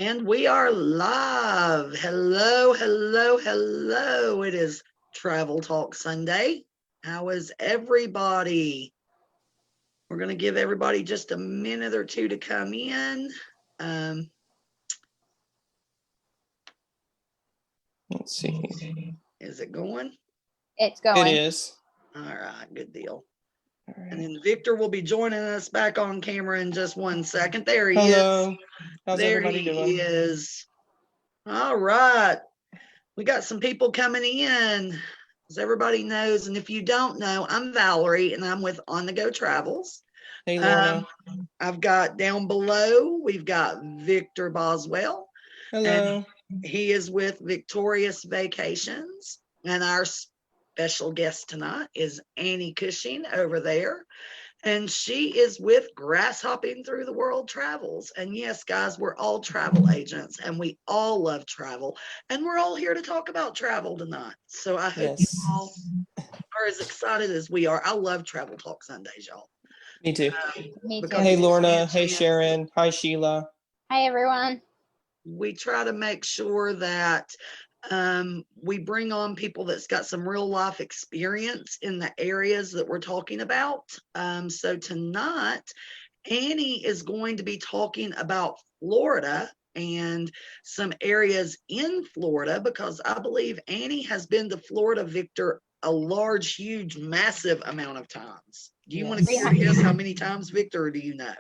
And we are live. Hello, hello, hello. It is Travel Talk Sunday. How is everybody? We're going to give everybody just a minute or two to come in. Let's see. Is it going? It's going. It is. All right, good deal. All right. And then Victor will be joining us back on camera in just 1 second. There he Hello. is. How's There everybody he doing? is. All right. We got some people coming in, as everybody knows. And if you don't know, I'm Valerie and I'm with On The Go Travels. Hey, Lorna. I've got down below, we've got Victor Boswell. Hello. And he is with Victorious Vacations. And our special guest tonight is Annie Cushing over there. And she is with Grasshopping Through the World Travels. And yes, guys, we're all travel agents and we all love travel. And we're all here to talk about travel tonight. So I hope you all are as excited as we are. I love Travel Talk Sundays, y'all. Me too. Me too. Hey, Lorna. Hey, Sharon. Hi, Sheila. Hi, everyone. We try to make sure that we bring on people that's got some real life experience in the areas that we're talking about. So tonight, Annie is going to be talking about Florida and some areas in Florida, because I believe Annie has been to Florida, Victor, a large, huge, massive amount of times. Do you want to guess how many times, Victor, or do you know?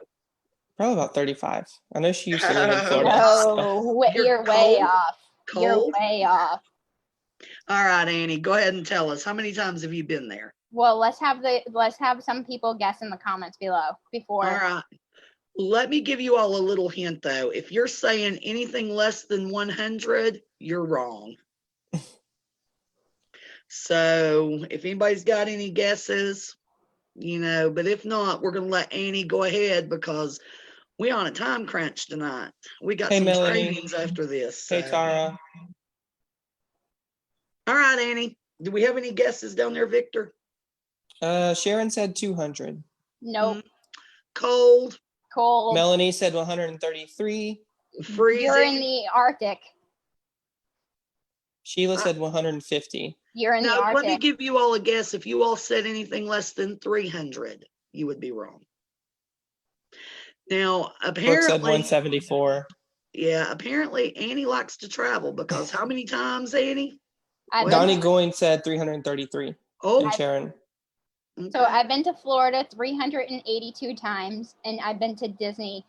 Probably about 35. I know she used to live in Florida. Oh, you're way off. You're way off. All right, Annie, go ahead and tell us, how many times have you been there? Well, let's have some people guess in the comments below before. All right. Let me give you all a little hint though. If you're saying anything less than 100, you're wrong. So if anybody's got any guesses, but if not, we're going to let Annie go ahead because we're on a time crunch tonight. We got some trainings after this. Hey, Tara. All right, Annie. Do we have any guesses down there, Victor? Sharon said 200. Nope. Cold. Melanie said 133. Freezing. You're in the Arctic. Sheila said 150. You're in the Arctic. Let me give you all a guess. If you all said anything less than 300, you would be wrong. Now, apparently, Brooke said 174. Yeah, apparently Annie likes to travel because how many times, Annie? Donnie Goins said 333. Oh, and Sharon. Okay. So I've been to Florida 382 times, and I've been to Disney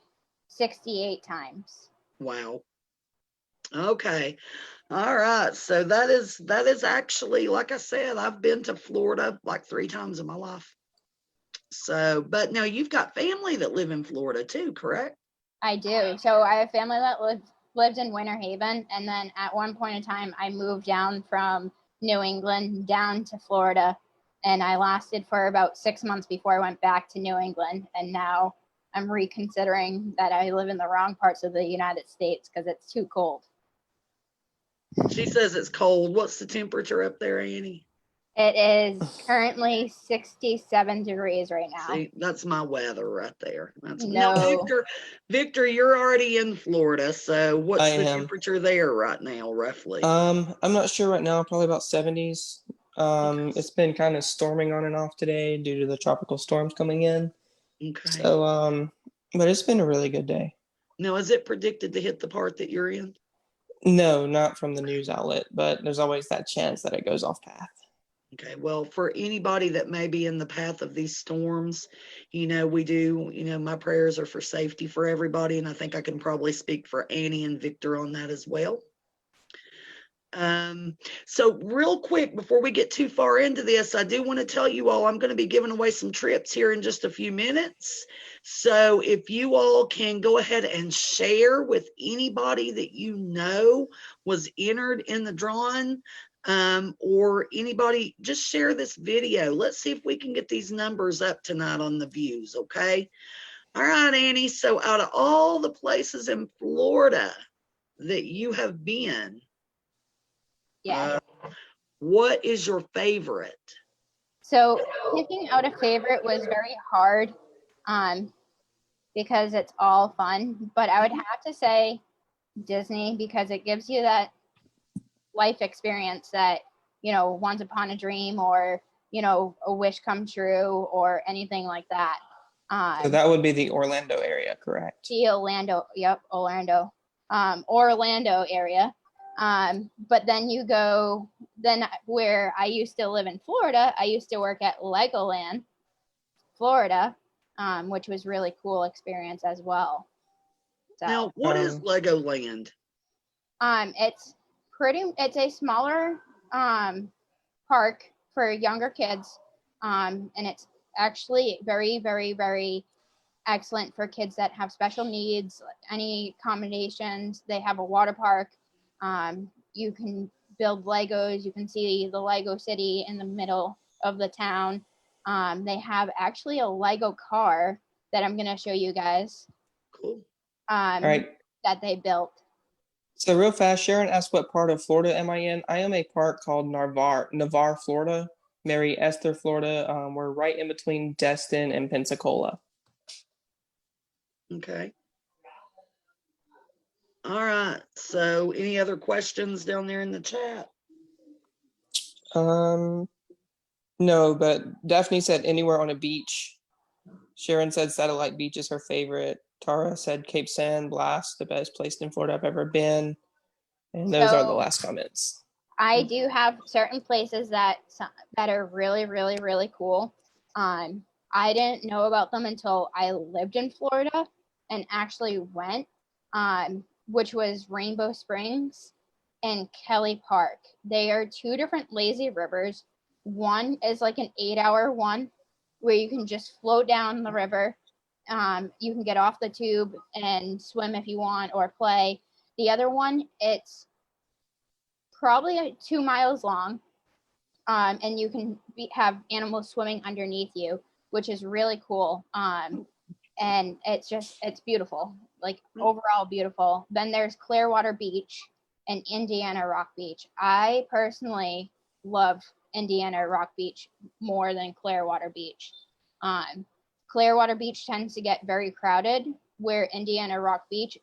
68 times. Wow. Okay. All right. So that is actually, like I said, I've been to Florida like 3 times in my life. So, but now you've got family that live in Florida too, correct? I do. So I have family that lived in Winter Haven, and then at one point in time, I moved down from New England down to Florida, and I lasted for about 6 months before I went back to New England, and now I'm reconsidering that I live in the wrong parts of the United States because it's too cold. She says it's cold. What's the temperature up there, Annie? It is currently 67 degrees right now. See, that's my weather right there. No, Victor, you're already in Florida. So what's the temperature there right now, roughly? I'm not sure right now, probably about 70s. It's been kind of storming on and off today due to the tropical storms coming in. Okay. So, but it's been a really good day. Now, is it predicted to hit the part that you're in? No, not from the news outlet, but there's always that chance that it goes off path. Okay, well, for anybody that may be in the path of these storms, we do, my prayers are for safety for everybody. And I think I can probably speak for Annie and Victor on that as well. So real quick, before we get too far into this, I do want to tell you all, I'm going to be giving away some trips here in just a few minutes. So if you all can go ahead and share with anybody that you know was entered in the drawing, or anybody, just share this video. Let's see if we can get these numbers up tonight on the views. Okay. All right, Annie. So out of all the places in Florida that you have been, what is your favorite? So picking out a favorite was very hard, because it's all fun, but I would have to say Disney because it gives you that life experience that, once upon a dream or, a wish come true or anything like that. So that would be the Orlando area, correct? The Orlando area. But then where I used to live in Florida, I used to work at Legoland, Florida, which was really cool experience as well. So, Now, what is Legoland? It's a smaller park for younger kids, and it's actually very, very, very excellent for kids that have special needs, any accommodations. They have a water park. You can build Legos. You can see the Lego city in the middle of the town. They have actually a Lego car that I'm going to show you guys. Cool. All right. That they built. So real fast, Sharon asked what part of Florida am I in? I am a park called Navarre, Florida, Mary Esther, Florida. We're right in between Destin and Pensacola. Okay. All right. So any other questions down there in the chat? No, but Daphne said anywhere on a beach. Sharon said Satellite Beach is her favorite. Tara said Cape San Blas, the best place in Florida I've ever been. And those are the last comments. I do have certain places that are really, really, really cool. I didn't know about them until I lived in Florida and actually went, which was Rainbow Springs and Kelly Park. They are two different lazy rivers. One is like an 8-hour one where you can just float down the river. You can get off the tube and swim if you want or play. The other one, it's probably 2 miles long, and you can have animals swimming underneath you, which is really cool. And it's beautiful, like overall beautiful. Then there's Clearwater Beach and Indiana Rock Beach. I personally love Indiana Rock Beach more than Clearwater Beach. Clearwater Beach tends to get very crowded, where Indiana Rock Beach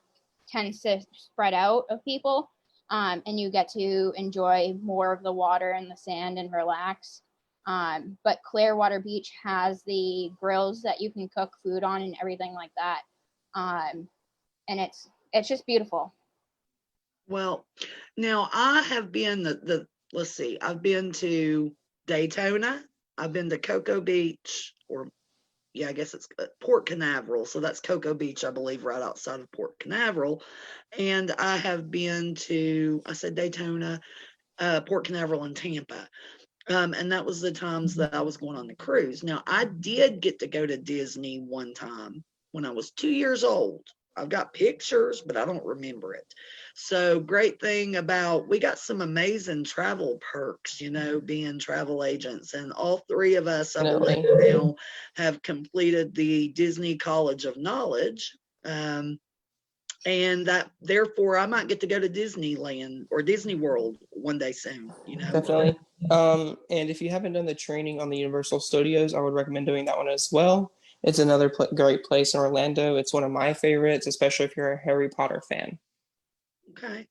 tends to spread out of people, and you get to enjoy more of the water and the sand and relax. But Clearwater Beach has the grills that you can cook food on and everything like that. And it's just beautiful. Well, now I have been let's see, I've been to Daytona, I've been to Cocoa Beach, I guess it's Port Canaveral. So that's Cocoa Beach, I believe, right outside of Port Canaveral. And I have been to, I said Daytona, Port Canaveral, and Tampa. And that was the times that I was going on the cruise. Now, I did get to go to Disney one time when I was 2 years old. I've got pictures, but I don't remember it. So great thing about, we got some amazing travel perks, being travel agents. And all three of us, I believe now, have completed the Disney College of Knowledge. And that, therefore, I might get to go to Disneyland or Disney World one day soon, Definitely. And if you haven't done the training on the Universal Studios, I would recommend doing that one as well. It's another great place in Orlando. It's one of my favorites, especially if you're a Harry Potter fan. Okay.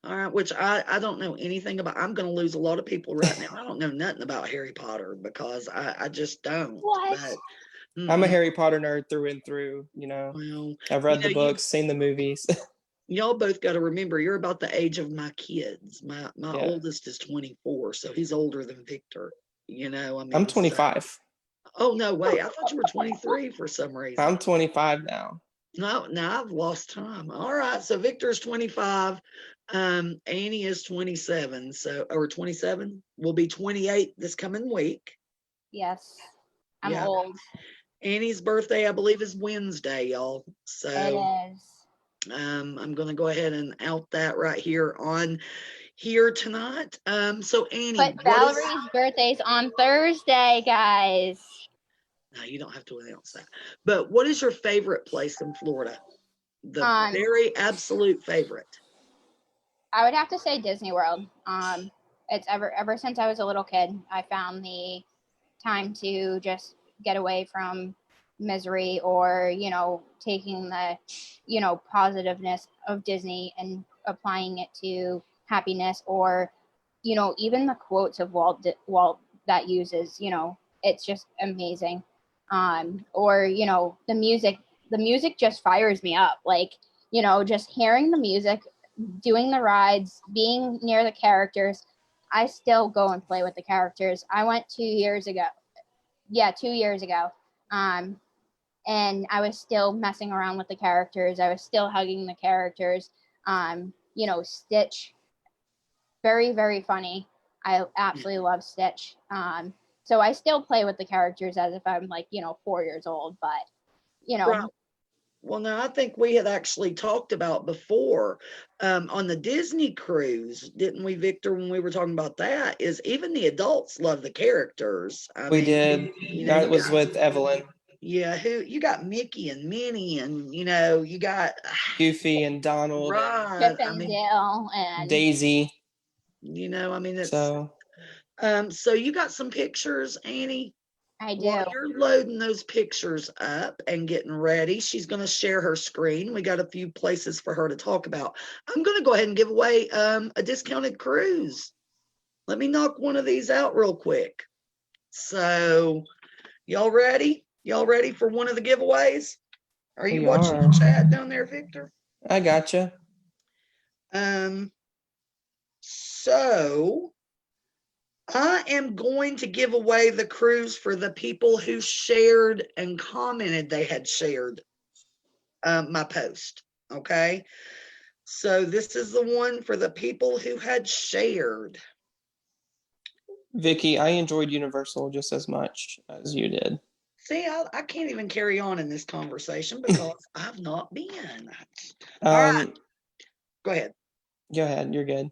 All right. Which I don't know anything about. I'm going to lose a lot of people right now. I don't know nothing about Harry Potter because I just don't. What? But, I'm a Harry Potter nerd through and through, Well, I've read the books, seen the movies. Y'all both got to remember, you're about the age of my kids. My oldest is 24, so he's older than Victor. I'm 25. So, oh, no, wait. I thought you were 23 for some reason. I'm 25 now. No, I've lost time. All right. So Victor's 25. Annie is 27. Or 27. Will be 28 this coming week. Yes. I'm old. Annie's birthday, I believe, is Wednesday, y'all. So it is. I'm going to go ahead and out that right here on here tonight. So Annie, but Valerie's birthday's on Thursday, guys. No, you don't have to announce that. But what is your favorite place in Florida? The very absolute favorite. I would have to say Disney World. It's ever since I was a little kid, I found the time to just get away from misery, or, taking the, positiveness of Disney and applying it to happiness, or, even the quotes of Walt that uses, it's just amazing. Or, the music just fires me up. Like, just hearing the music, doing the rides, being near the characters. I still go and play with the characters. I went 2 years ago. Yeah, 2 years ago. And I was still messing around with the characters. I was still hugging the characters. Stitch, very, very funny. I absolutely love Stitch. So I still play with the characters as if I'm like, 4 years old, but, Right. Well, now I think we had actually talked about before on the Disney cruise, didn't we, Victor, when we were talking about that, is even the adults love the characters. We did. That was with Evelyn. Yeah, you got Mickey and Minnie, and you got Goofy and Donald, right, Chip and Dale and Daisy. It's So you got some pictures, Annie? I do. While you're loading those pictures up and getting ready, she's going to share her screen. We got a few places for her to talk about. I'm going to go ahead and give away a discounted cruise. Let me knock one of these out real quick. So, y'all ready? Y'all ready for one of the giveaways? Are you watching the chat down there, Victor? I gotcha. So I am going to give away the cruise for the people who shared and commented they had shared my post. Okay. So this is the one for the people who had shared. Vicky, I enjoyed Universal just as much as you did. See, I can't even carry on in this conversation because I've not been. All right. Go ahead. Go ahead. You're good.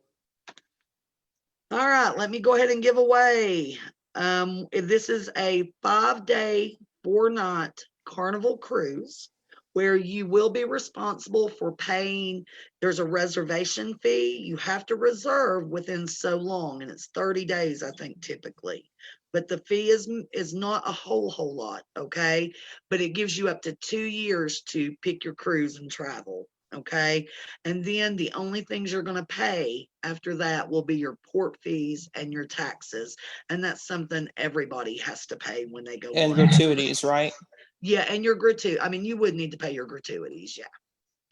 All right. Let me go ahead and give away. This is a 5-day, 4-night Carnival cruise where you will be responsible for paying. There's a reservation fee. You have to reserve within so long, and it's 30 days, I think, typically. But the fee is not a whole lot, okay? But it gives you up to 2 years to pick your cruise and travel, okay? And then the only things you're going to pay after that will be your port fees and your taxes. And that's something everybody has to pay when they go. And gratuities, right? Yeah, and your gratuity. I mean, you would need to pay your gratuities, yeah.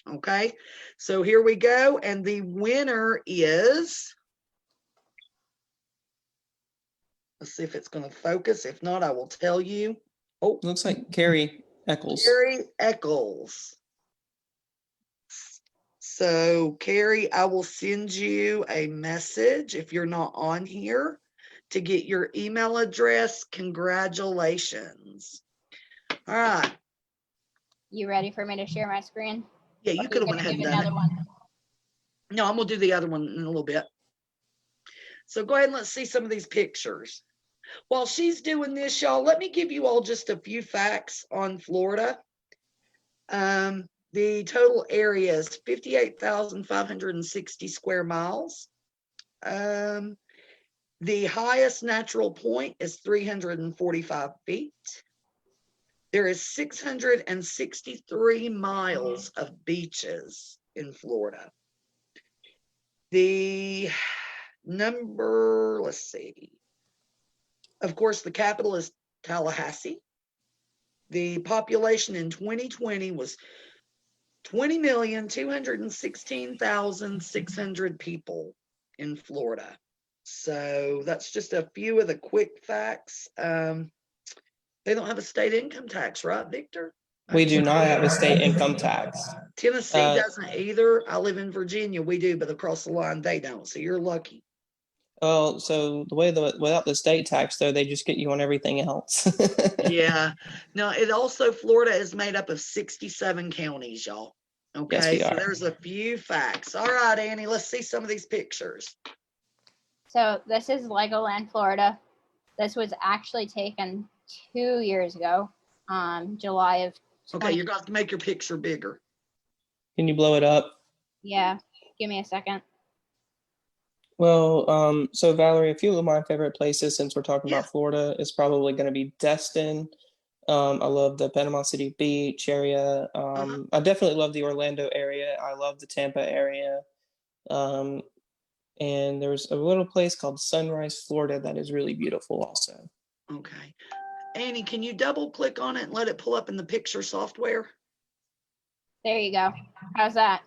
Okay, so here we go. And the winner is, let's see if it's going to focus. If not, I will tell you. Oh, looks like Carrie Eccles. Carrie Eccles. So, Carrie, I will send you a message if you're not on here to get your email address. Congratulations. All right. You ready for me to share my screen? Yeah, you could have went ahead and done it. One? No, I'm going to do the other one in a little bit. So go ahead and let's see some of these pictures. While she's doing this, y'all, let me give you all just a few facts on Florida. The total area is 58,560 square miles. The highest natural point is 345 feet. There is 663 miles of beaches in Florida. The number, let's see. Of course, the capital is Tallahassee. The population in 2020 was 20,216,600 people in Florida. So that's just a few of the quick facts. They don't have a state income tax, right, Victor? We do not have a state income tax. Tennessee doesn't either. I live in Virginia. We do, but across the line, they don't. So you're lucky. Well, so without the state tax, though, they just get you on everything else. Yeah. No, Florida is made up of 67 counties, y'all. Okay. Yes, so there's a few facts. All right, Annie, let's see some of these pictures. So this is Legoland, Florida. This was actually taken 2 years ago, July of. Okay, you're going to make your picture bigger. Can you blow it up? Yeah, give me a second. Well, so Valerie, a few of my favorite places, since we're talking about Florida, is probably going to be Destin, I love the Panama City Beach area. I definitely love the Orlando area. I love the Tampa area. Um, and there's a little place called Sunrise, Florida that is really beautiful also. Okay. Annie, can you double click on it and let it pull up in the picture software? There you go. How's that?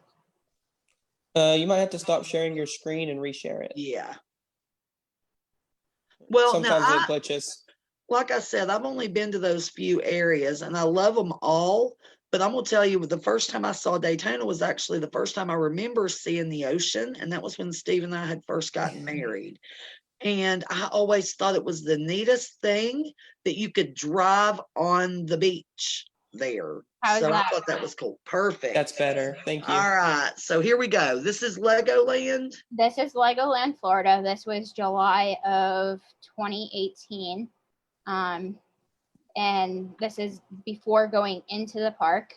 You might have to stop sharing your screen and reshare it. Yeah. Well, now Sometimes it glitches. like I said, I've only been to those few areas and I love them all. But I'm going to tell you, the first time I saw Daytona was actually the first time I remember seeing the ocean. And that was when Steve and I had first gotten married. And I always thought it was the neatest thing that you could drive on the beach there. How's So I that? thought that was cool. Perfect. That's better. Thank you. All right. So here we go. This is Legoland. This is Legoland, Florida. This was July of 2018. And this is before going into the park.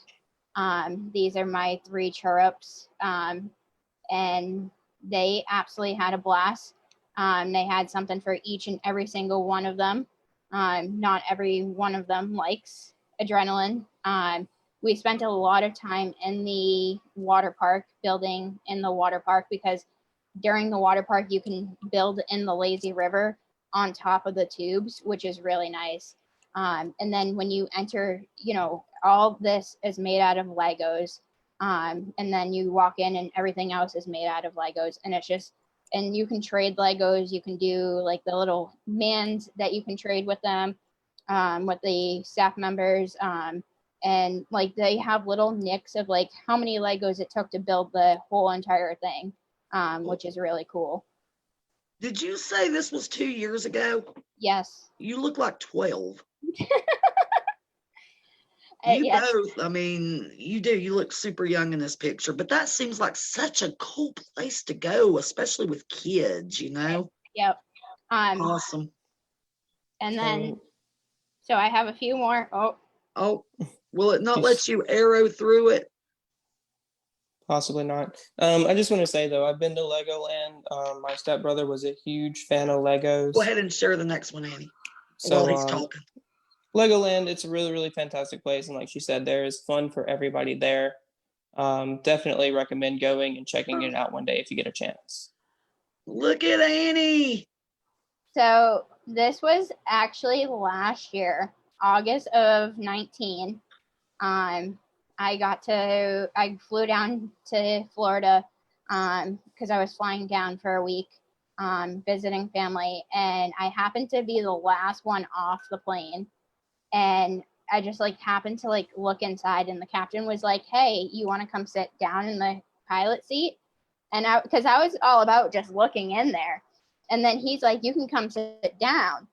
These are my 3 chirrups. And they absolutely had a blast. They had something for each and every single one of them. Not every one of them likes adrenaline. We spent a lot of time in the water park, building in the water park, because during the water park, you can build in the lazy river on top of the tubes, which is really nice. And then when you enter, all this is made out of Legos. And then you walk in and everything else is made out of Legos. And it's just, and you can trade Legos. You can do like the little mans that you can trade with them, with the staff members. And like they have little nicks of like how many Legos it took to build the whole entire thing, which is really cool. Did you say this was 2 years ago? Yes. You look like 12. Yes. Both, I mean, you do. You look super young in this picture, but that seems like such a cool place to go, especially with kids, Yep. Awesome. And then, so I have a few more. Oh, will it not let you arrow through it? Possibly not. I just want to say though, I've been to Legoland. My stepbrother was a huge fan of Legos. Go ahead and share the next one, Annie, So while he's talking. Legoland, it's a really, really fantastic place. And like she said, there is fun for everybody there. Definitely recommend going and checking it out one day if you get a chance. Look at Annie. So this was actually last year, August of 19. I flew down to Florida because I was flying down for a week, visiting family, and I happened to be the last one off the plane. And I just like happened to like look inside, and the captain was like, "Hey, you want to come sit down in the pilot seat?" And because I was all about just looking in there. And then he's like, "You can come sit down."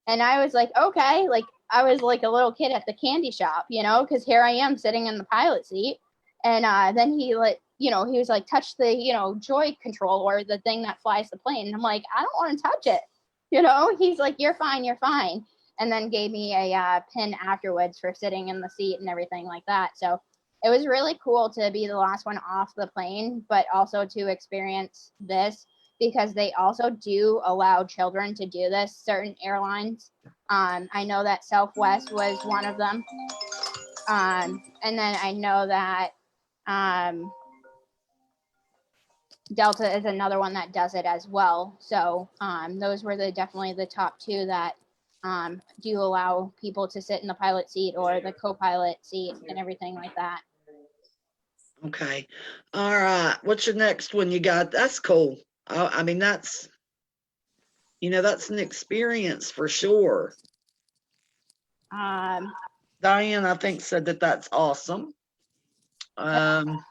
And I was like, okay, like I was like a little kid at the candy shop, because here I am sitting in the pilot seat. And then he he was like, touch the, joy control or the thing that flies the plane. And I'm like, I don't want to touch it. He's like, you're fine. And then gave me a pin afterwards for sitting in the seat and everything like that. So it was really cool to be the last one off the plane, but also to experience this, because they also do allow children to do this, certain airlines. I know that Southwest was one of them. And then I know that Delta is another one that does it as well. So those were definitely the top 2 that do allow people to sit in the pilot seat or the co-pilot seat and everything like that. Okay. All right. What's your next one you got? That's cool. I mean, that's an experience for sure. Diane, I think, said that that's awesome. I'll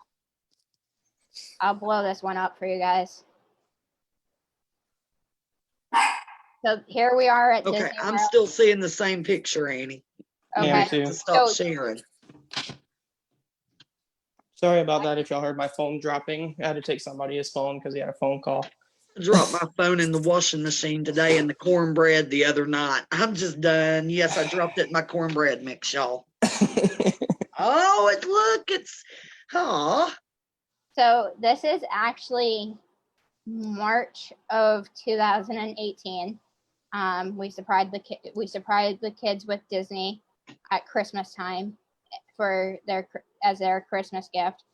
blow this one up for you guys. So here we are at okay, Disney I'm World. still seeing the same picture, Annie. Okay. Yeah, me too. To stop sharing. Sorry about that if y'all heard my phone dropping. I had to take somebody's phone because he had a phone call. I dropped my phone in the washing machine today and the cornbread the other night. I'm just done. Yes, I dropped it in my cornbread mix, y'all. Oh, it's So this is actually March of 2018. We surprised the kids with Disney. at Christmas time for as their Christmas gift,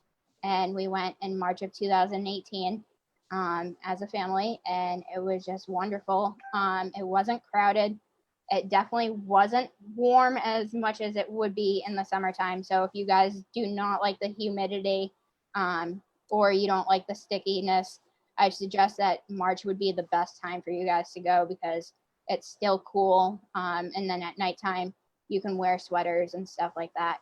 and we went in March of 2018 as a family, and it was just wonderful. It wasn't crowded. It definitely wasn't warm as much as it would be in the summertime. So if you guys do not like the humidity or you don't like the stickiness, I suggest that March would be the best time for you guys to go because it's still cool. And then at nighttime, you can wear sweaters and stuff like that.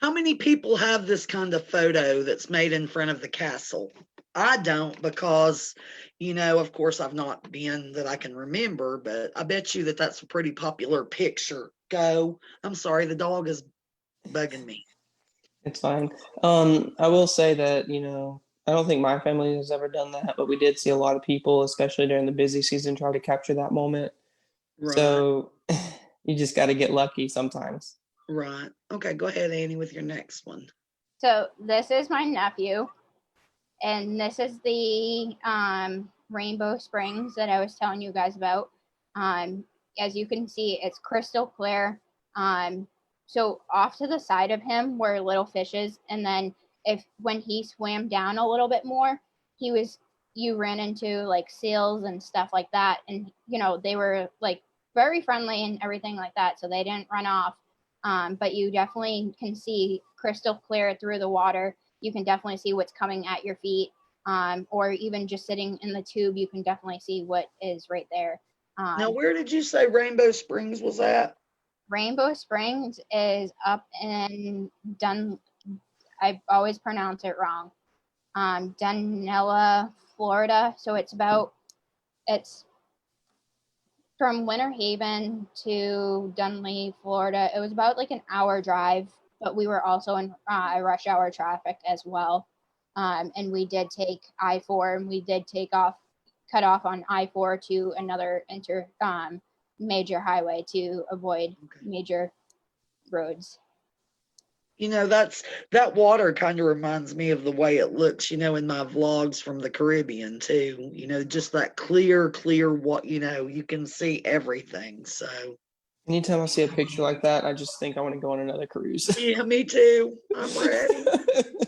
How many people have this kind of photo that's made in front of the castle? I don't because, of course, I've not been that I can remember, but I bet you that that's a pretty popular picture. Go. I'm sorry, the dog is bugging me. It's fine. I will say that, I don't think my family has ever done that, but we did see a lot of people, especially during the busy season, try to capture that moment. Right. So you just got to get lucky sometimes. Right. Okay, go ahead, Annie, with your next one. So this is my nephew, and this is the Rainbow Springs that I was telling you guys about. As you can see, it's crystal clear. So off to the side of him were little fishes, and then when he swam down a little bit more, you ran into like seals and stuff like that, and they were like very friendly and everything like that, so they didn't run off. But you definitely can see crystal clear through the water. You can definitely see what's coming at your feet, or even just sitting in the tube, you can definitely see what is right there. Now, where did you say Rainbow Springs was at? Rainbow Springs is up in I always pronounce it wrong. Dunella, Florida. So it's from Winter Haven to Dunley, Florida. It was about like an hour drive, but we were also in rush hour traffic as well. And we did take I-4, and we did cut off on I-4 to another major highway to avoid major roads. That water kind of reminds me of the way it looks, in my vlogs from the Caribbean too. Just that clear, what, you can see everything. So anytime I see a picture like that, I just think I want to go on another cruise. Yeah, me too. I'm ready.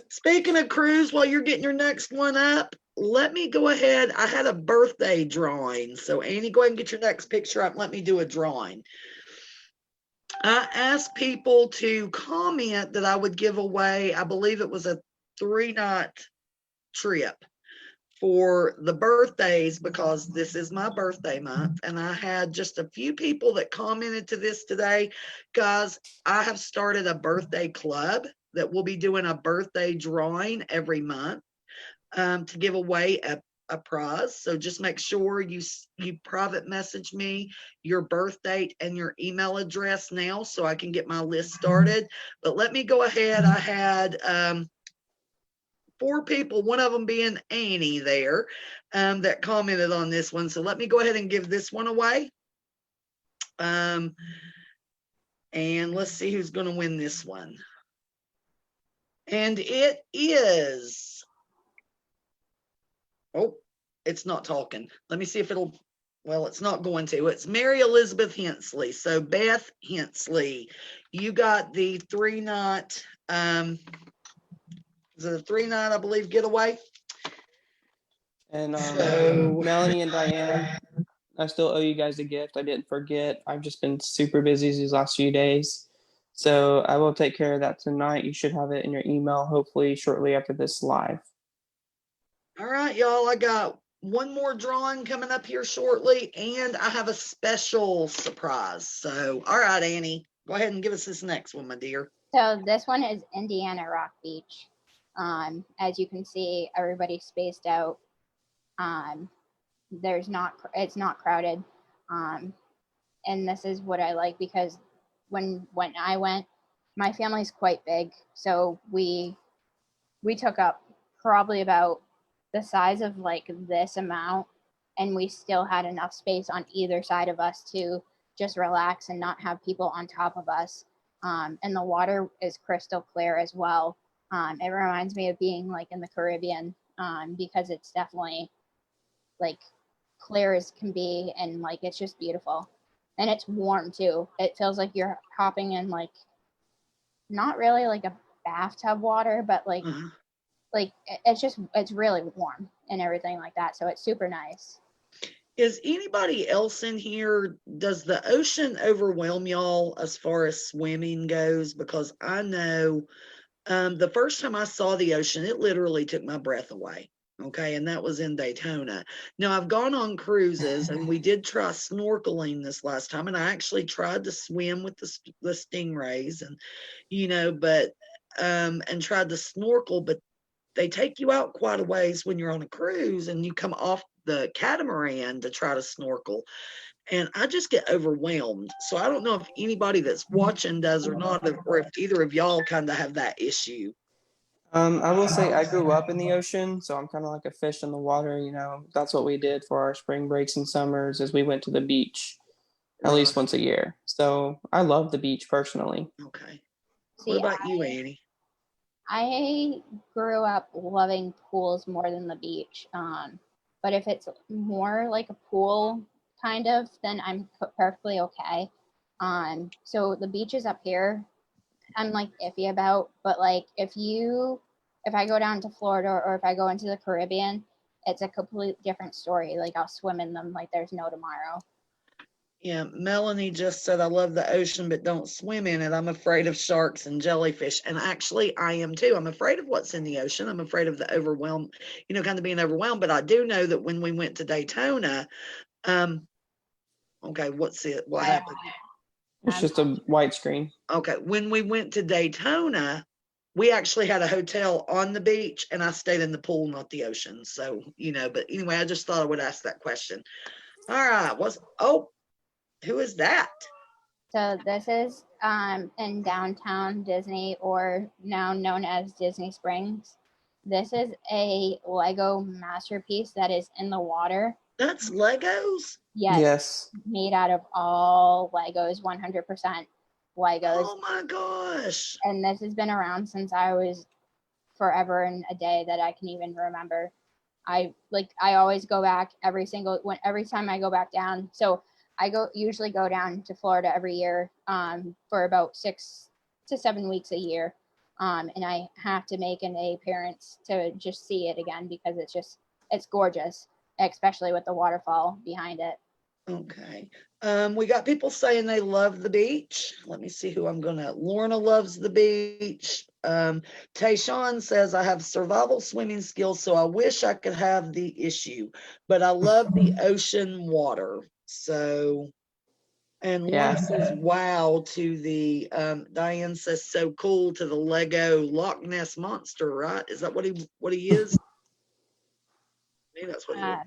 Speaking of cruise, while you're getting your next one up, let me go ahead. I had a birthday drawing. So Annie, go ahead and get your next picture up and let me do a drawing. I asked people to comment that I would give away, I believe it was a 3-night trip for the birthdays because this is my birthday month. And I had just a few people that commented to this today. Guys, I have started a birthday club that will be doing a birthday drawing every month to give away a prize. So just make sure you private message me your birth date and your email address now so I can get my list started. But let me go ahead. I had 4 people, one of them being Annie there, that commented on this one. So let me go ahead and give this one away. And let's see who's going to win this one. And it is, oh, it's not talking. Let me see if it'll, well, it's not going to. It's Mary Elizabeth Hensley. So Beth Hensley, you got the 3-night, is it a 3-night, I believe, getaway? And Melanie and Diane, I still owe you guys a gift. I didn't forget. I've just been super busy these last few days. So I will take care of that tonight. You should have it in your email, hopefully shortly after this live. All right, y'all, I got one more drawing coming up here shortly, and I have a special surprise. So, all right, Annie, go ahead and give us this next one, my dear. So this one is Indiana Rock Beach. As you can see, everybody's spaced out. It's not crowded. And this is what I like because when I went, my family's quite big. So we took up probably about the size of like this amount, and we still had enough space on either side of us to just relax and not have people on top of us. And the water is crystal clear as well. It reminds me of being like in the Caribbean because it's definitely like clear as can be, and like it's just beautiful. and it's warm too. It feels like you're hopping in like not really like a bathtub water, but like Uh-huh. it's really warm and everything like that. So it's super nice. Is anybody else in here, does the ocean overwhelm y'all as far as swimming goes? Because I know the first time I saw the ocean, it literally took my breath away. Okay, and that was in Daytona. Now I've gone on cruises, and we did try snorkeling this last time, and I actually tried to swim with the stingrays, and but and tried to snorkel, but they take you out quite a ways when you're on a cruise, and you come off the catamaran to try to snorkel, and I just get overwhelmed. So I don't know if anybody that's watching does or not, or if either of y'all kind of have that issue. I will say I grew up in the ocean, so I'm kind of like a fish in the water. That's what we did for our spring breaks and summers, is we went to the beach at least once a year. So I love the beach personally. Okay. See, What about you, Annie? I grew up loving pools more than the beach. But if it's more like a pool kind of, then I'm perfectly okay. So the beaches up here, I'm like iffy about, but like if I go down to Florida or if I go into the Caribbean, it's a completely different story. Like I'll swim in them like there's no tomorrow. Yeah, Melanie just said, I love the ocean, but don't swim in it. I'm afraid of sharks and jellyfish. And actually, I am too. I'm afraid of what's in the ocean. I'm afraid of the overwhelm, kind of being overwhelmed. But I do know that when we went to Daytona, okay, what happened? It's just a white screen. Okay, when we went to Daytona, we actually had a hotel on the beach, and I stayed in the pool, not the ocean. So, but anyway, I just thought I would ask that question. All right, who is that? So this is in downtown Disney, or now known as Disney Springs. This is a Lego masterpiece that is in the water. That's Legos? Yes. Made out of all Legos, 100% Legos. Oh my gosh. And this has been around since I was forever and a day that I can even remember. I always go back every time I go back down. So I usually go down to Florida every year for about 6 to 7 weeks a year. And I have to make an appearance to just see it again because it's gorgeous, especially with the waterfall behind it. Okay. We got people saying they love the beach. Let me see who Lorna loves the beach. Tayshawn says, I have survival swimming skills, so I wish I could have the issue, but I love the ocean water. So, and Lorna says, wow, to the, Diane says, so cool, to the Lego Loch Ness Monster, right? Is that what he is? Maybe that's what he is.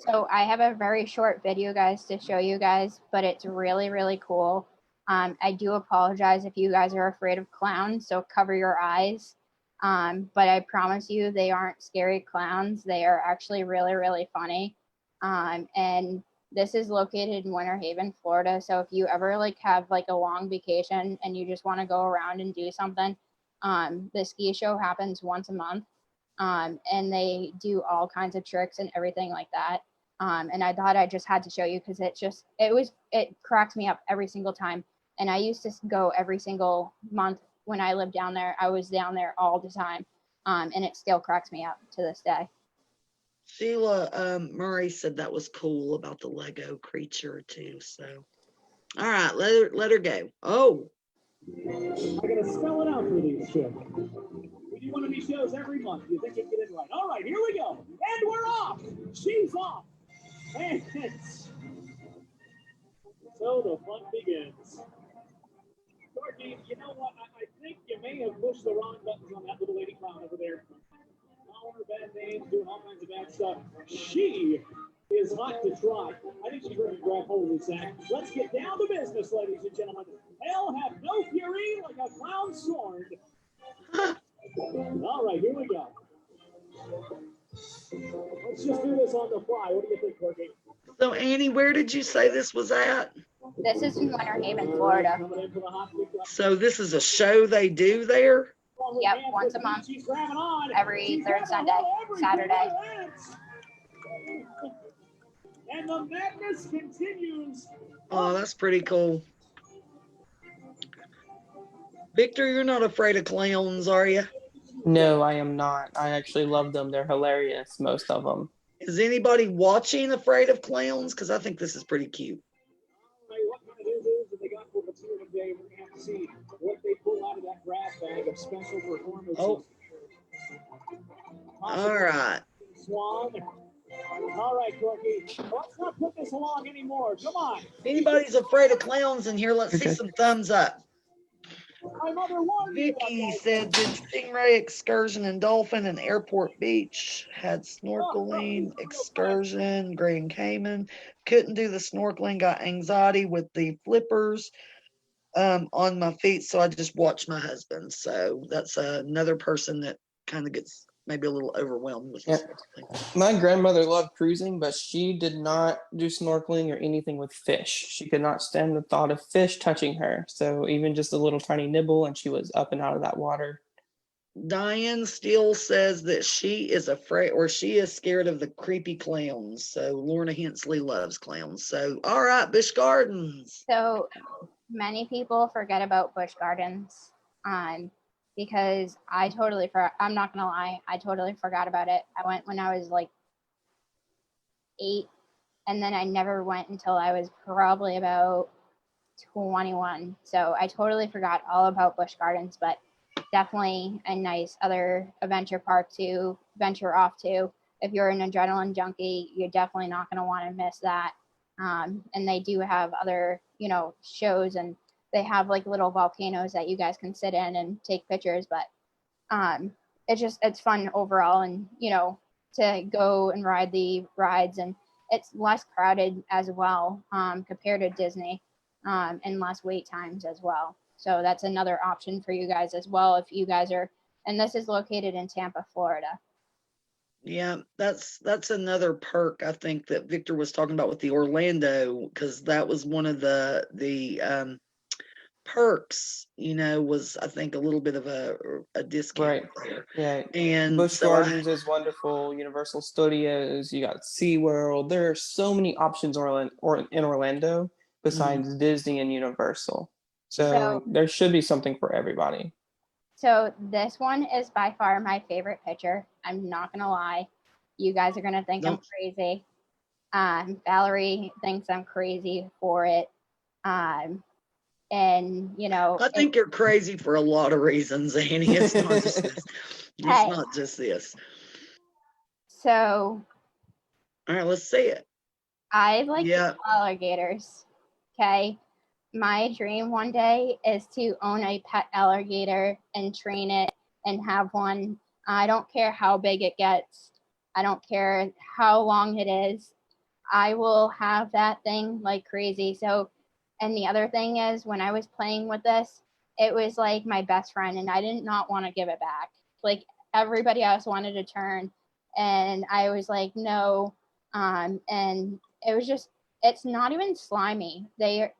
So I have a very short video, guys, to show you guys, but it's really, really cool. I do apologize if you guys are afraid of clowns, so cover your eyes. But I promise you they aren't scary clowns. They are actually really, really funny. And this is located in Winter Haven, Florida. So if you ever have a long vacation and you just want to go around and do something, the ski show happens once a month. And they do all kinds of tricks and everything like that. And I thought I just had to show you because it cracks me up every single time. And I used to go every single month when I lived down there. I was down there all the time. And it still cracks me up to this day. Sheila Murray said that was cool about the Lego creature too. So, all right, let her go. Oh, I gotta spell it out for these shows. We do one of these shows every month. You think you get it right? All right, here we go, and we're off. She's off, and so the fun begins. Dorothy, you know what? I think you may have pushed the wrong buttons on that little lady clown over there. Calling her bad names, doing all kinds of bad stuff. She is hot to try. I think she's ready to grab hold of the sack. Let's get down to business, ladies and gentlemen. Hell have no fury like a clown's sword. All right, here we go. Let's just do this on the fly. What do you think, Courtney? So, Annie, where did you say this was at? This is in Winter Haven, Florida. So this is a show they do there? Yep, once a month, every third Saturday. And the madness continues. Oh, that's pretty cool. Victor, you're not afraid of clowns, are you? No, I am not. I actually love them. They're hilarious, most of them. Is anybody watching afraid of clowns? Because I think this is pretty cute. All right, what kind of news have they got for us here today? We're going to have to see what they pull out of that grab bag of special performances. Oh. All right. Swan. All right, Corky. Let's not put this along anymore. Come on. If anybody's afraid of clowns in here, let's see Okay. some thumbs up. My mother warned me about Vicky that. said, did Stingray excursion and Dolphin and Airport Beach had snorkeling excursion, Grand Cayman. Couldn't do the snorkeling, got anxiety with the flippers on my feet, so I just watched my husband. So that's another person that kind of gets maybe a little overwhelmed with Yeah. snorkeling. My grandmother loved cruising, but she did not do snorkeling or anything with fish. She could not stand the thought of fish touching her. So even just a little tiny nibble and she was up and out of that water. Diane Steele says that she is afraid or she is scared of the creepy clowns. So Lorna Hensley loves clowns. So, all right, Busch Gardens. So many people forget about Busch Gardens because I totally forgot. I'm not gonna lie, I totally forgot about it. I went when I was like 8, and then I never went until I was probably about 21. So I totally forgot all about Busch Gardens, but definitely a nice other adventure park to venture off to. If you're an adrenaline junkie, you're definitely not going to want to miss that. And they do have other, shows, and they have like little volcanoes that you guys can sit in and take pictures. But it's fun overall, and to go and ride the rides, and it's less crowded as well compared to Disney, and less wait times as well. So that's another option for you guys as well if you guys are, and this is located in Tampa, Florida. Yeah, that's another perk I think that Victor was talking about with the Orlando, because that was one of the perks, was I think a little bit of a discount Right. there. Yeah. And Busch so Gardens is wonderful. Universal Studios. You got SeaWorld. There are so many options in Orlando besides Disney and Universal. So there should be something for everybody. So this one is by far my favorite picture. I'm not gonna lie. You guys are gonna think I'm crazy. Valerie thinks I'm crazy for it. And I think you're crazy for a lot of reasons, Annie. It's not just this. It's not just this. So all right, let's see it. I like alligators. Okay. My dream one day is to own a pet alligator and train it and have one. I don't care how big it gets. I don't care how long it is. I will have that thing like crazy. So, and the other thing is, when I was playing with this, it was like my best friend, and I did not want to give it back. Like everybody else wanted to turn, and I was like, no. And it was just, it's not even slimy. They're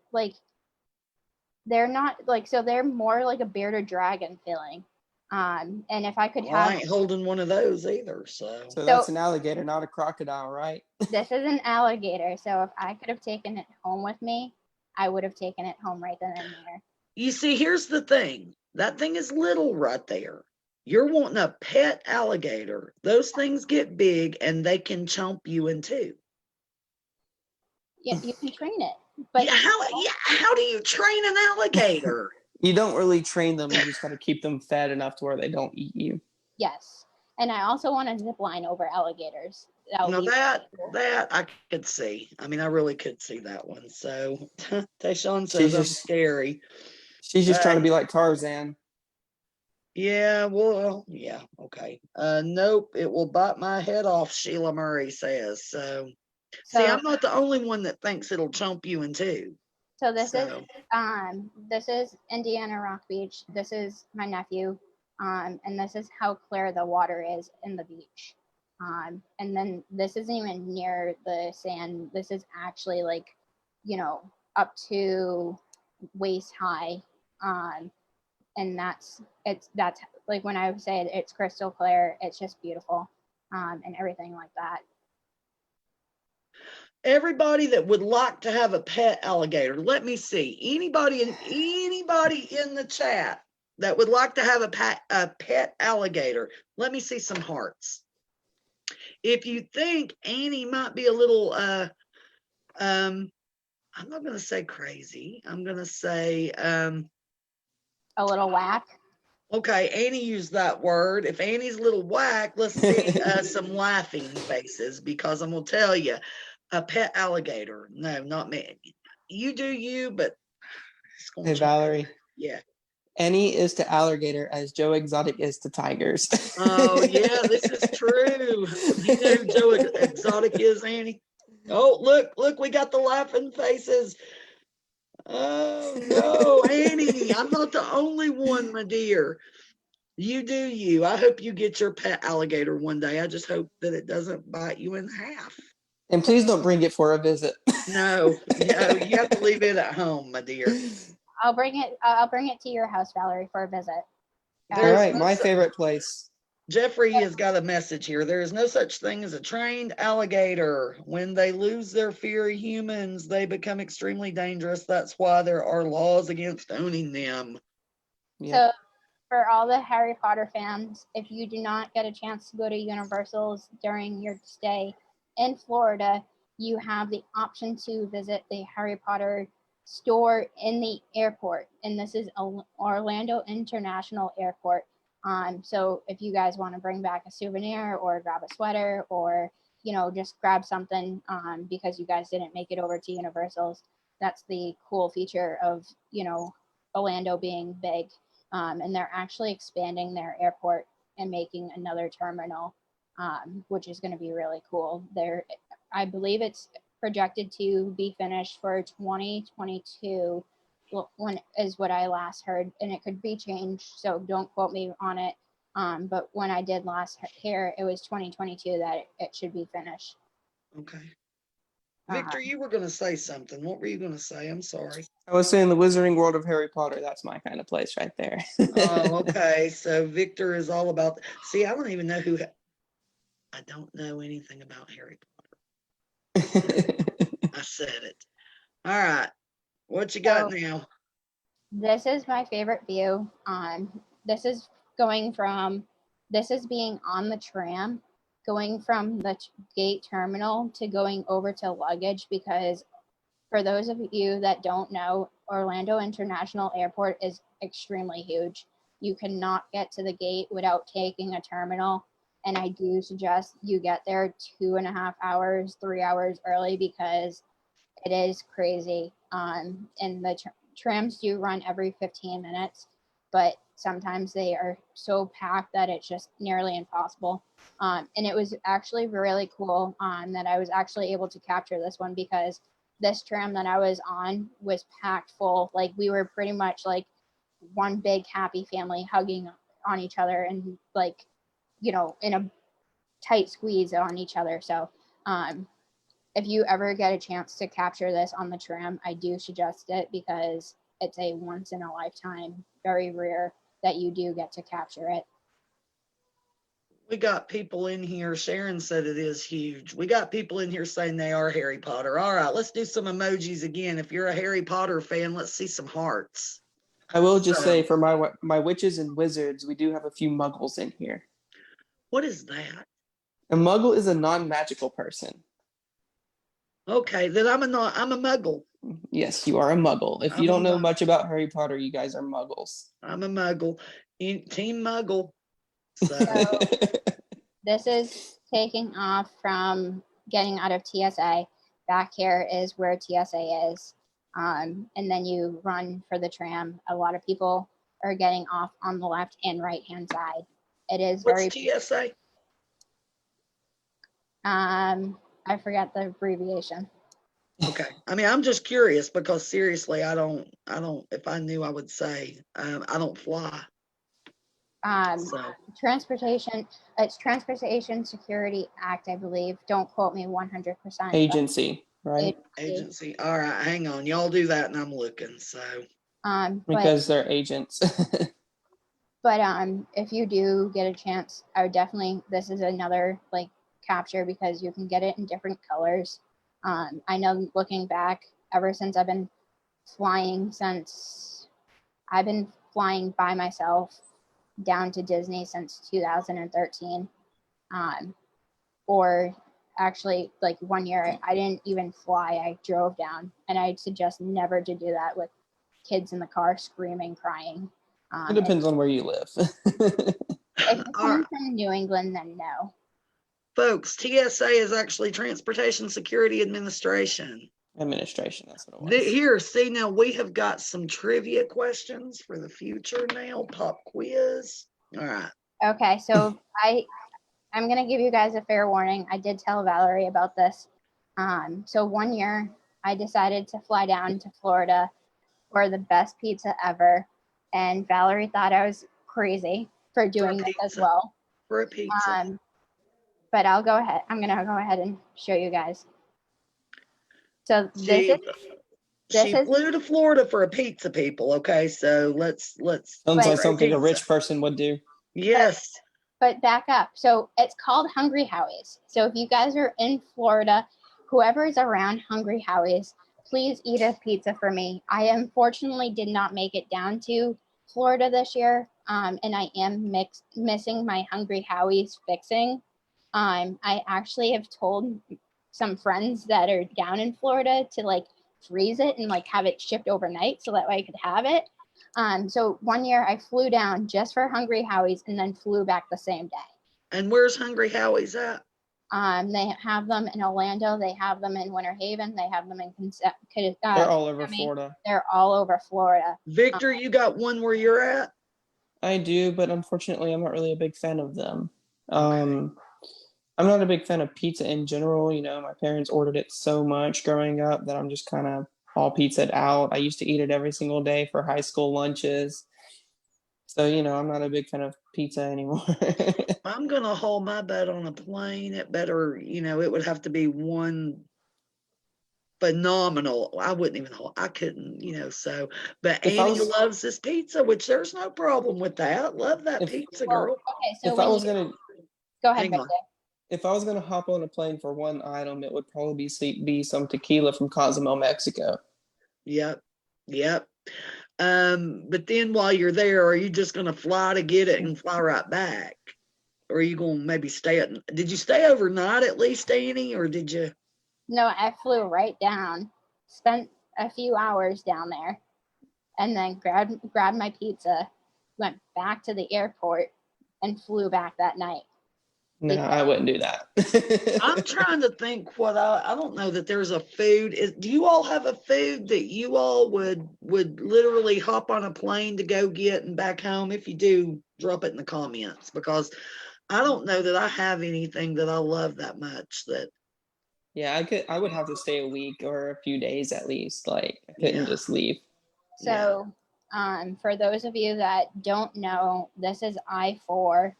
not like, so they're more like a bearded dragon feeling. And if I could have, I ain't holding one of those either. So that's an alligator, not a crocodile, right? This is an alligator. So if I could have taken it home with me, I would have taken it home right then and there. You see, here's the thing. That thing is little right there. You're wanting a pet alligator. Those things get big and they can chomp you in two. Yeah, you can train it. But how do you train an alligator? You don't really train them. You just got to keep them fed enough to where they don't eat you. Yes. And I also want to zip line over alligators. Now that I could see. I mean, I really could see that one. So Tayshawn says I'm scary. She's just trying to be like Tarzan. Yeah, well, yeah, okay. Nope, it will bite my head off, Sheila Murray says. So see, I'm not the only one that thinks it'll chomp you in two. So this is Indiana Rock Beach. This is my nephew. And this is how clear the water is in the beach. And then this isn't even near the sand. This is actually like, up to waist high. And that's like, when I say it's crystal clear, it's just beautiful. And everything like that. Everybody that would like to have a pet alligator, let me see. Anybody in the chat that would like to have a pet alligator, let me see some hearts. If you think Annie might be a little I'm not going to say crazy. I'm going to say A little whack. okay, Annie used that word. If Annie's a little whack, let's see some laughing faces, because I'm going to tell you, a pet alligator. No, not me. You do you, but it's going Hey, to Valerie. Yeah. Annie is to alligator as Joe Exotic is to tigers. Oh, yeah, this is true. You know who Joe Exotic is, Annie? Oh, look, we got the laughing faces. Oh, no, Annie, I'm not the only one, my dear. You do you. I hope you get your pet alligator one day. I just hope that it doesn't bite you in half. And please don't bring it for a visit. No, you have to leave it at home, my dear. I'll bring it to your house, Valerie, for a visit. All right, my favorite place. Jeffrey has got a message here. There is no such thing as a trained alligator. When they lose their fear of humans, they become extremely dangerous. That's why there are laws against owning them. So for all the Harry Potter fans, if you do not get a chance to go to Universal's during your stay in Florida, you have the option to visit the Harry Potter store in the airport. And this is Orlando International Airport. So if you guys want to bring back a souvenir or grab a sweater or, just grab something because you guys didn't make it over to Universal's, that's the cool feature of, Orlando being big. And they're actually expanding their airport and making another terminal, which is going to be really cool. I believe it's projected to be finished for 2022, when is what I last heard, and it could be changed, so don't quote me on it. But when I did last hear, it was 2022 that it should be finished. Okay. Victor, you were going to say something. What were you going to say? I'm sorry. I was saying the Wizarding World of Harry Potter. That's my kind of place right there. Oh, okay. So Victor is all about. See, I don't even know who. I don't know anything about Harry Potter. I said it. All right. What you got now? This is my favorite view. This is being on the tram, going from the gate terminal to going over to luggage, because for those of you that don't know, Orlando International Airport is extremely huge. You cannot get to the gate without taking a terminal. And I do suggest you get there 2.5 hours, 3 hours early, because it is crazy. And the trams do run every 15 minutes, but sometimes they are so packed that it's just nearly impossible. And it was actually really cool that I was actually able to capture this one, because this tram that I was on was packed full. Like, we were pretty much like one big happy family hugging on each other and in a tight squeeze on each other. So if you ever get a chance to capture this on the tram, I do suggest it, because it's a once in a lifetime, very rare that you do get to capture it. We got people in here. Sharon said it is huge. We got people in here saying they are Harry Potter. All right, let's do some emojis again. If you're a Harry Potter fan, let's see some hearts. I will just say, for my witches and wizards, we do have a few muggles in here. What is that? A muggle is a non-magical person. Okay, then I'm a muggle. Yes, you are a muggle. If you don't know much about Harry Potter, you guys are muggles. I'm a muggle. Team muggle. So this is taking off from getting out of TSA. Back here is where TSA is. And then you run for the tram. A lot of people are getting off on the left and right hand side. It is What's TSA? I forget the abbreviation. Okay. I mean, I'm just curious, because seriously, I don't, if I knew, I would say, I don't fly. It's Transportation Security Act, I believe. Don't quote me 100%. Agency, right? Agency. All right, hang on. Y'all do that, and I'm looking. So. Because they're agents. But if you do get a chance, I would definitely. This is another capture, because you can get it in different colors. I know looking back, ever since I've been flying by myself down to Disney since 2013. Or actually, like 1 year, I didn't even fly. I drove down, and I'd suggest never to do that with kids in the car screaming, crying. It depends on where you live. If you All come right. from New England, then no. Folks, TSA is actually Transportation Security Administration. Administration, that's what it was. Here, see, now we have got some trivia questions for the future now, pop quiz. All right. Okay, so I'm gonna give you guys a fair warning. I did tell Valerie about this. So 1 year, I decided to fly down to Florida for the best pizza ever, and Valerie thought I was crazy for doing this as pizza. well. For a pizza. But I'll go ahead. I'm gonna go ahead and show you guys. So She this is flew to Florida for a pizza, people. Okay, so let's Sounds But- like for a something a pizza. rich person would do. Yes. but back up. So it's called Hungry Howie's. So if you guys are in Florida, whoever's around Hungry Howie's, please eat a pizza for me. I unfortunately did not make it down to Florida this year, and I am missing my Hungry Howie's fixing. I actually have told some friends that are down in Florida to like freeze it and like have it shipped overnight so that way I could have it. So 1 year I flew down just for Hungry Howie's and then flew back the same day. And where's Hungry Howie's at? They have them in Orlando, they have them in Winter Haven, they have them in They're all over Kissimmee. Florida. They're all over Florida. Victor, you got one where you're at? I do, but unfortunately, I'm not really a big fan of them. I'm not a big fan of pizza in general. You know, my parents ordered it so much growing up that I'm just kind of all pizzaed out. I used to eat it every single day for high school lunches. So, you know, I'm not a big fan of pizza anymore. I'm going to haul my butt on a plane. It better, it would have to be one phenomenal. I wouldn't even haul. I couldn't, so. But If I Annie was- loves this pizza, which there's no problem with that. Love that If- pizza, Well, girl. okay, so if I when was you gonna go ahead, Hang on. Victor. if I was gonna hop on a plane for one item, it would probably be some tequila from Cozumel, Mexico. Yep. But then while you're there, are you just going to fly to get it and fly right back? Or are you going to maybe did you stay overnight at least, Annie, or did you? No, I flew right down, spent a few hours down there, and then grabbed my pizza, went back to the airport, and flew back that night. No, Yeah. I wouldn't do that. I'm trying to think what I don't know that there's a food. Do you all have a food that you all would literally hop on a plane to go get and back home? If you do, drop it in the comments, because I don't know that I have anything that I love that much that. Yeah, I would have to stay a week or a few days at least. Like I couldn't Yeah. just leave. So, for those of you that don't know, this is I-4.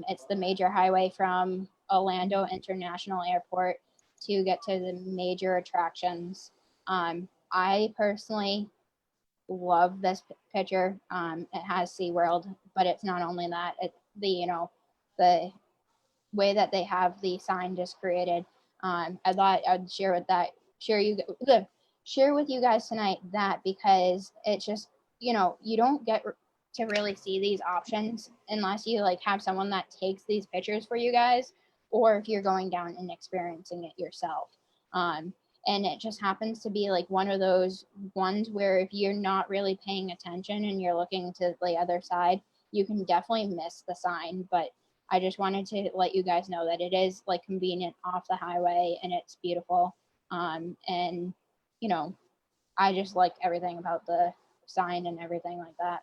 It's the major highway from Orlando International Airport to get to the major attractions. I personally love this picture. It has SeaWorld, but it's not only that. It's the way that they have the sign just created. I thought I'd share with you guys tonight that, because it's just, you don't get to really see these options unless you like have someone that takes these pictures for you guys, or if you're going down and experiencing it yourself. And it just happens to be like one of those ones where if you're not really paying attention and you're looking to the other side, you can definitely miss the sign. But I just wanted to let you guys know that it is like convenient off the highway and it's beautiful. And I just like everything about the sign and everything like that.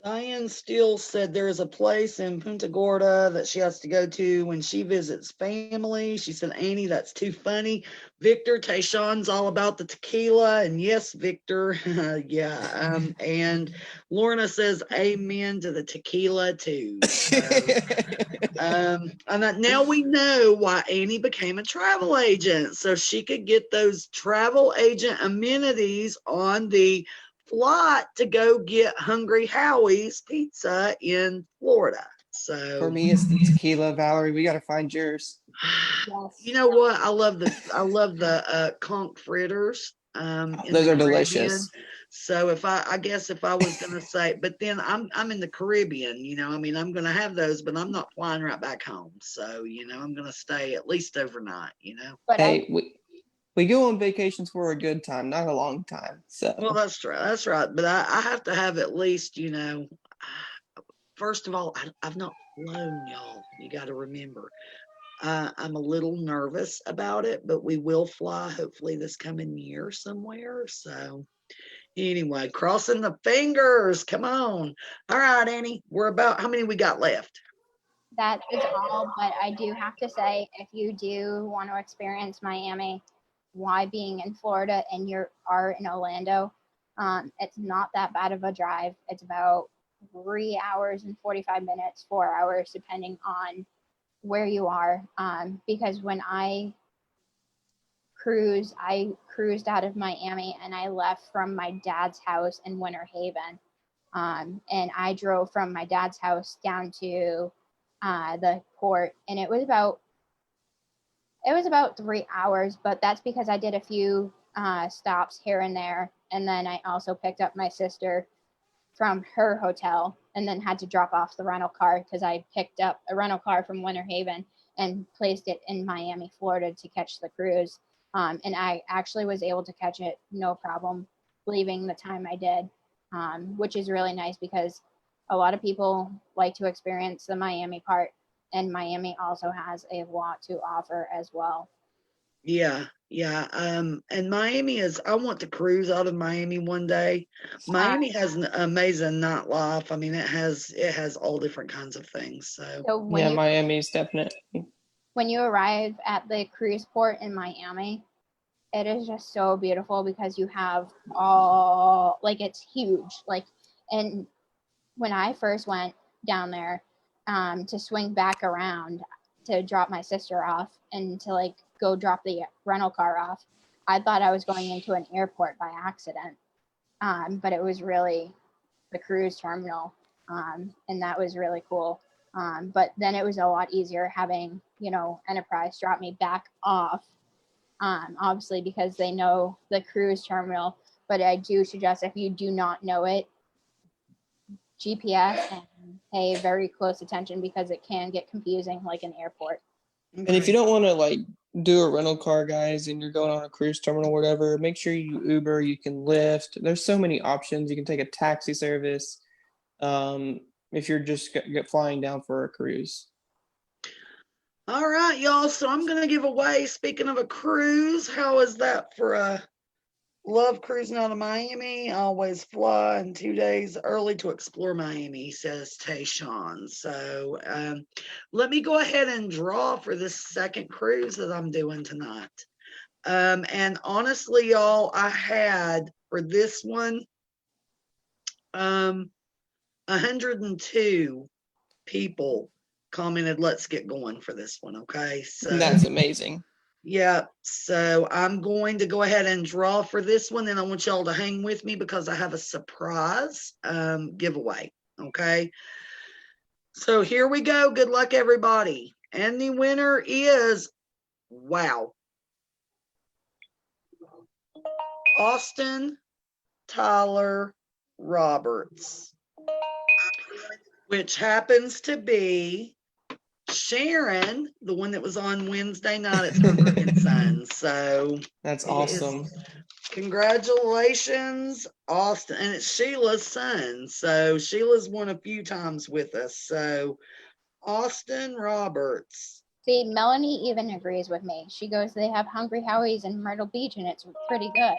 Diane Steele said there is a place in Punta Gorda that she has to go to when she visits family. She said, Annie, that's too funny. Victor, Tayshawn's all about the tequila. And yes, Victor, yeah. And Lorna says, amen to the tequila too. And that now we know why Annie became a travel agent, so she could get those travel agent amenities on the flight to go get Hungry Howie's pizza in Florida. So For me, it's the tequila. Valerie, we got to find yours. Yes. you know what? I love the conch fritters. In Those the are Caribbean. delicious. So I guess if I was gonna say, but then I'm in the Caribbean, you know, I mean, I'm gonna have those, but I'm not flying right back home. So, you know, I'm gonna stay at least overnight, you know. But Hey, we go on vacations for a good time, not a long time. So Well, that's right. That's right. But I have to have at least, you know, first of all, I've not flown, y'all. You got to remember. I'm a little nervous about it, but we will fly hopefully this coming year somewhere. So anyway, crossing the fingers. Come on. All right, Annie. We're about how many we got left? that is all. But I do have to say, if you do want to experience Miami, why being in Florida and you are in Orlando, it's not that bad of a drive. It's about 3 hours and 45 minutes, 4 hours, depending on where you are. Because when I cruised out of Miami and I left from my dad's house in Winter Haven. And I drove from my dad's house down to the port, and it was about 3 hours, but that's because I did a few stops here and there, and then I also picked up my sister from her hotel and then had to drop off the rental car because I picked up a rental car from Winter Haven and placed it in Miami, Florida to catch the cruise. And I actually was able to catch it no problem, leaving the time I did, which is really nice because a lot of people like to experience the Miami part, and Miami also has a lot to offer as well. Yeah, yeah. And Miami I want to cruise out of Miami one day. Miami has an amazing nightlife. I mean, it has all different kinds of things. So So yeah, Miami's definitely. when you arrive at the cruise port in Miami, it is just so beautiful because you have all, like, it's huge. Like, and when I first went down there to swing back around to drop my sister off and to like go drop the rental car off, I thought I was going into an airport by accident. But it was really the cruise terminal. And that was really cool. But then it was a lot easier having, Enterprise drop me back off, obviously because they know the cruise terminal. But I do suggest, if you do not know it, GPS and pay very close attention because it can get confusing like an airport. And if you don't want to like do a rental car, guys, and you're going on a cruise terminal or whatever, make sure you Uber, you can Lyft. There's so many options. You can take a taxi service if you're just flying down for a cruise. all right, y'all. So I'm gonna give away, speaking of a cruise, how is that for a love cruising out of Miami? I always fly in 2 days early to explore Miami, says Tayshawn. So let me go ahead and draw for this second cruise that I'm doing tonight. And honestly, y'all, I had for this one 102 people commented, let's get going for this one. Okay. So That's amazing. yeah, so I'm going to go ahead and draw for this one, and I want y'all to hang with me because I have a surprise giveaway. Okay, so here we go. Good luck, everybody. And the winner is, wow, Austin Tyler Roberts, which happens to be Sharon, the one that was on Wednesday night at Tucker and Sons. So That's awesome. Congratulations, Austin. And it's Sheila's son. So Sheila's won a few times with us. So Austin Roberts. See, Melanie even agrees with me. She goes, they have Hungry Howie's in Myrtle Beach and it's pretty good.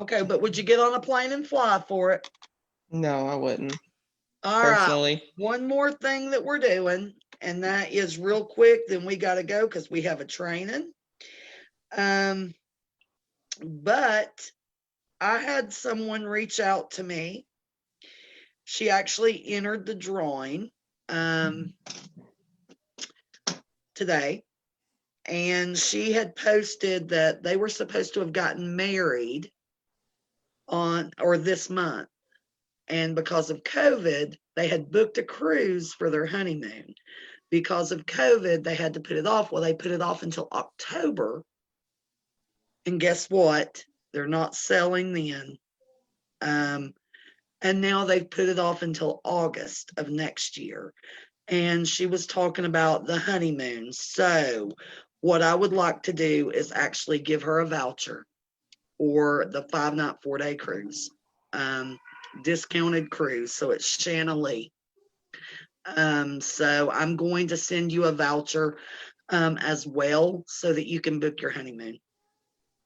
Okay, but would you get on a plane and fly for it? No, I wouldn't. All personally. right. One more thing that we're doing, and that is real quick, then we got to go because we have a training. But I had someone reach out to me. She actually entered the drawing today, and she had posted that they were supposed to have gotten married this month, and because of COVID, they had booked a cruise for their honeymoon. Because of COVID, they had to put it off. Well, they put it off until October. And guess what? They're not selling then. And now they've put it off until August of next year. And she was talking about the honeymoon. So what I would like to do is actually give her a voucher for the 5-night, 4-day cruise, discounted cruise. So it's Shanna Lee. So I'm going to send you a voucher as well so that you can book your honeymoon.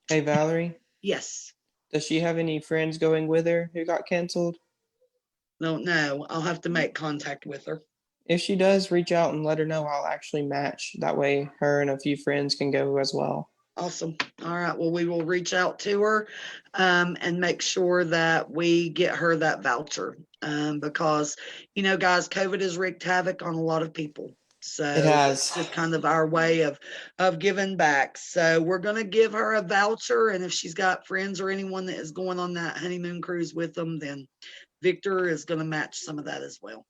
Hey, Valerie, Yes. does she have any friends going with her who got canceled? Don't know. I'll have to make contact with her. If she does, reach out and let her know. I'll actually match. That way her and a few friends can go as well. Awesome. All right. Well, we will reach out to her and make sure that we get her that voucher because, you know, guys, COVID has wreaked havoc on a lot of people. So It has. it's just kind of our way of giving back. So we're going to give her a voucher. And if she's got friends or anyone that is going on that honeymoon cruise with them, then Victor is going to match some of that as well.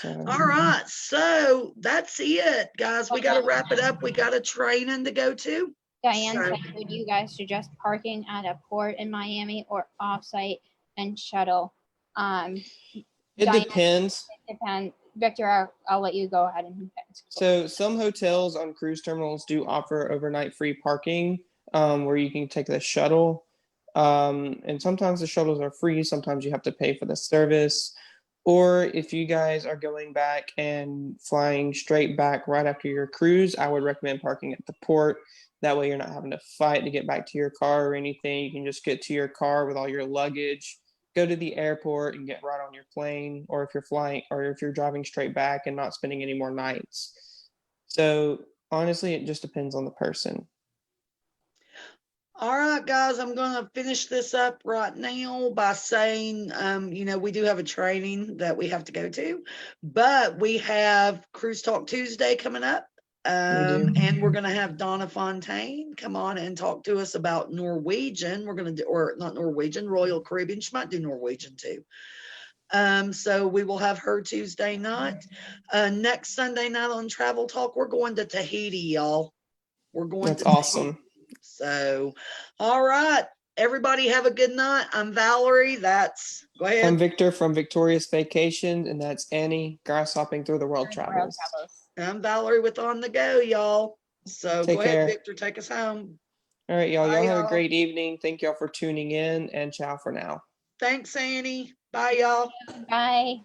So, All right. So that's it, guys. We got to wrap it up. We got a training to go to. Diane So- said, would you guys suggest parking at a port in Miami or offsite and shuttle? it Diane, depends. It depends. Victor, I'll let you go ahead and. So some hotels on cruise terminals do offer overnight free parking where you can take the shuttle. And sometimes the shuttles are free. Sometimes you have to pay for the service. Or if you guys are going back and flying straight back right after your cruise, I would recommend parking at the port. That way you're not having to fight to get back to your car or anything. You can just get to your car with all your luggage, go to the airport and get right on your plane, or if you're flying or if you're driving straight back and not spending any more nights. So honestly, it just depends on the person. All right, guys, I'm going to finish this up right now by saying, you know, we do have a training that we have to go to, but we have Cruise Talk Tuesday coming up. And we're going to have Donna Fontaine come on and talk to us about Norwegian. We're going to do, or not Norwegian, Royal Caribbean. She might do Norwegian too. So we will have her Tuesday night. Next Sunday night on Travel Talk, we're going to Tahiti, y'all. We're going That's to awesome. So, all right, everybody have a good night. I'm Valerie. Go ahead. I'm Victor from Victorious Vacation, and that's Annie grasshopping through the world travels. I'm Valerie with On the Go, y'all. So Take go ahead, care. Victor, take us home. All right, y'all. Bye, Y'all have y'all. a great evening. Thank y'all for tuning in, and ciao for now. Thanks, Annie. Bye, y'all. Bye.